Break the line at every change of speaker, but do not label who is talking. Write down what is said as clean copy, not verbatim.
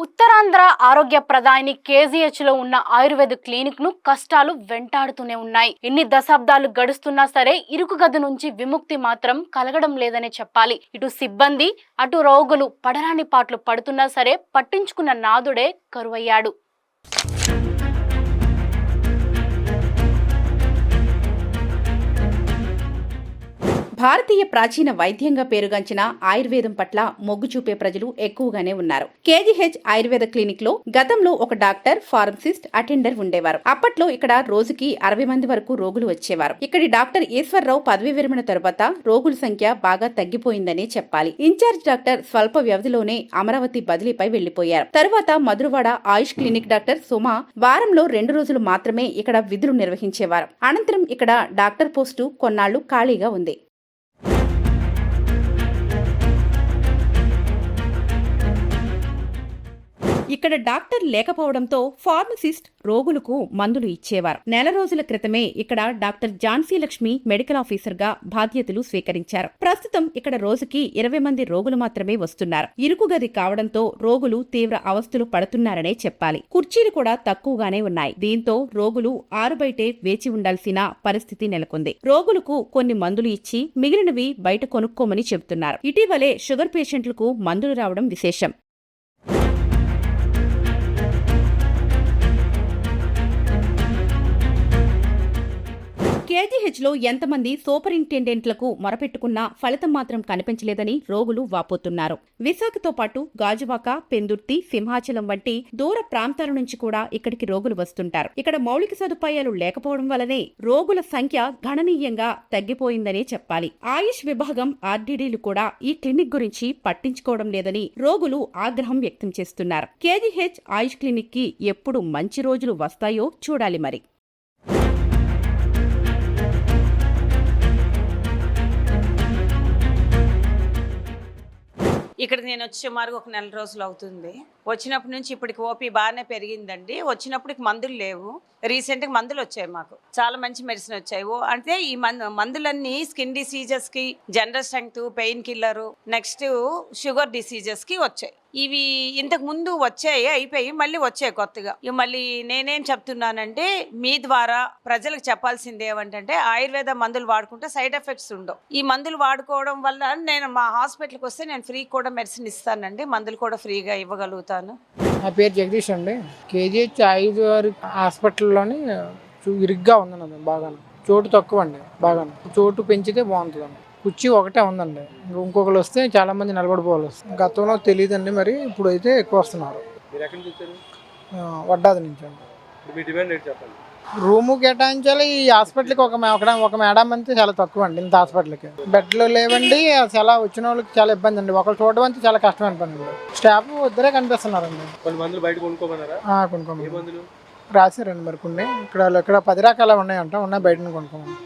ఉత్తరాంధ్ర ఆరోగ్య ప్రదాయిని కేజీహెచ్లో ఉన్న ఆయుర్వేద క్లినిక్ను కష్టాలు వెంటాడుతూనే ఉన్నాయి. ఎన్ని దశాబ్దాలు గడుస్తున్నా సరే ఇరుకు గది నుంచి విముక్తి మాత్రం కలగడం లేదనే చెప్పాలి. ఇటు సిబ్బంది అటు రోగులు పడరాని పాటలు పడుతున్నా సరే పట్టించుకున్న నాదుడే కరువయ్యాడు.
భారతీయ ప్రాచీన వైద్యంగా పేరుగాంచిన ఆయుర్వేదం పట్ల మొగ్గు చూపే ప్రజలు ఎక్కువగానే ఉన్నారు. కేజీహెచ్ ఆయుర్వేద క్లినిక్ లో గతంలో ఒక డాక్టర్, ఫార్మసిస్ట్, అటెండర్ ఉండేవారు. అప్పట్లో ఇక్కడ రోజుకి 60 మంది వరకు రోగులు వచ్చేవారు. ఇక్కడి డాక్టర్ ఈశ్వర్రావు పదవీ విరమణ తర్వాత రోగుల సంఖ్య బాగా తగ్గిపోయిందనే చెప్పాలి. ఇన్ఛార్జ్ డాక్టర్ స్వల్ప వ్యవధిలోనే అమరావతి బదిలీపై వెళ్లిపోయారు. తరువాత మధురవాడ ఆయుష్ క్లినిక్ డాక్టర్ సుమా వారంలో 2 రోజులు మాత్రమే ఇక్కడ విధులు నిర్వహించేవారు. అనంతరం ఇక్కడ డాక్టర్ పోస్టు కొన్నాళ్లు ఖాళీగా ఉంది. ఇక్కడ డాక్టర్ లేకపోవడంతో ఫార్మసిస్ట్ రోగులకు మందులు ఇచ్చేవారు. నెల రోజుల క్రితమే ఇక్కడ doctor Jhansi Lakshmi medical officer గా బాధ్యతలు స్వీకరించారు. ప్రస్తుతం ఇక్కడ రోజుకి 20 మంది రోగులు మాత్రమే వస్తున్నారు. ఇరుకు గది కావడంతో రోగులు తీవ్ర అవస్థలు పడుతున్నారనే చెప్పాలి. కుర్చీలు కూడా తక్కువగానే ఉన్నాయి. దీంతో రోగులు ఆరుబయటే వేచి ఉండాల్సిన పరిస్థితి నెలకొంది. రోగులకు కొన్ని మందులు ఇచ్చి మిగిలినవి బయట కొనుక్కోమని చెబుతున్నారు. ఇటీవలే షుగర్ పేషెంట్లకు మందులు రావడం విశేషం. కేజీహెచ్ లో ఎంతమంది సూపరింటెండెంట్లకు మొరపెట్టుకున్నా ఫలితం మాత్రం కనిపించలేదని రోగులు వాపోతున్నారు. విశాఖతో పాటు గాజువాక, పెందుర్తి, సింహాచలం వంటి దూర ప్రాంతాల నుంచి కూడా ఇక్కడికి రోగులు వస్తుంటారు. ఇక్కడ మౌలిక సదుపాయాలు లేకపోవడం వల్లనే రోగుల సంఖ్య గణనీయంగా తగ్గిపోయిందనే చెప్పాలి. ఆయుష్ విభాగం, ఆర్డీడీలు కూడా ఈ క్లినిక్ గురించి పట్టించుకోవడం లేదని రోగులు ఆగ్రహం వ్యక్తం చేస్తున్నారు. కేజీహెచ్ ఆయుష్ క్లినిక్ కి ఎప్పుడు మంచి రోజులు వస్తాయో చూడాలి మరి.
ఇక్కడ నేను వచ్చి సుమారుగా ఒక నెల రోజులు అవుతుంది. వచ్చినప్పటి నుంచి ఇప్పటికి ఓపీ బాగానే పెరిగిందండి. వచ్చినప్పటికి మందులు లేవు. రీసెంట్గా మందులు వచ్చాయి, మాకు చాలా మంచి మెడిసిన్ వచ్చాయి. అంటే ఈ మందులన్నీ స్కిన్ డిసీజెస్కి, general strength, pain killer, next sugar డిసీజెస్కి వచ్చాయి. ఇవి ఇంతకు ముందు వచ్చాయి, అయిపోయి మళ్ళీ వచ్చాయి కొత్తగా. ఇవి మళ్ళీ నేనేం చెప్తున్నానంటే మీ ద్వారా ప్రజలకు చెప్పాల్సింది ఏమంటే ఆయుర్వేద మందులు వాడుకుంటే సైడ్ ఎఫెక్ట్స్ ఉండవు. ఈ మందులు వాడుకోవడం వల్ల నేను మా హాస్పిటల్కి వస్తే నేను ఫ్రీ కూడా మెడిసిన్ ఇస్తానండి. మందులు కూడా ఫ్రీగా ఇవ్వగలుగుతాను.
నా పేరు జగదీష్ అండి. కేజీహెచ్ ఆయుర్వేద హాస్పిటల్లోని ఇరుగ్గా ఉందన్నది. బాగా చోటు తక్కువ అండి. బాగా చోటు పెంచితే బాగుంటుందండి. కుర్చీ ఒకటే ఉందండి. ఇంకొకరు వస్తే చాలా మంది నిలబడిపోవాలి వస్తుంది. గతంలో తెలియదండి, మరి ఇప్పుడు అయితే ఎక్కువ వస్తున్నారు. వడ్డాది నుంచి అండి. రూము కేటాయించాలి. ఈ హాస్పిటల్కి ఒక మేడం అంతే చాలా తక్కువ అండి. ఇంత హాస్పిటల్కి బెడ్లు లేవండి. చాలా వచ్చిన వాళ్ళకి చాలా ఇబ్బంది అండి. ఒకరు చూడడం అంతే చాలా కష్టమైన పని అండి. స్టాఫ్ ఇద్దరే కనిపిస్తున్నారండి. కొనుక్కోమని రాశారండి మరి కొన్ని. ఇక్కడ 10 రకాలు ఉన్నాయంట. ఉన్నాయి బయట కొనుక్కోమని.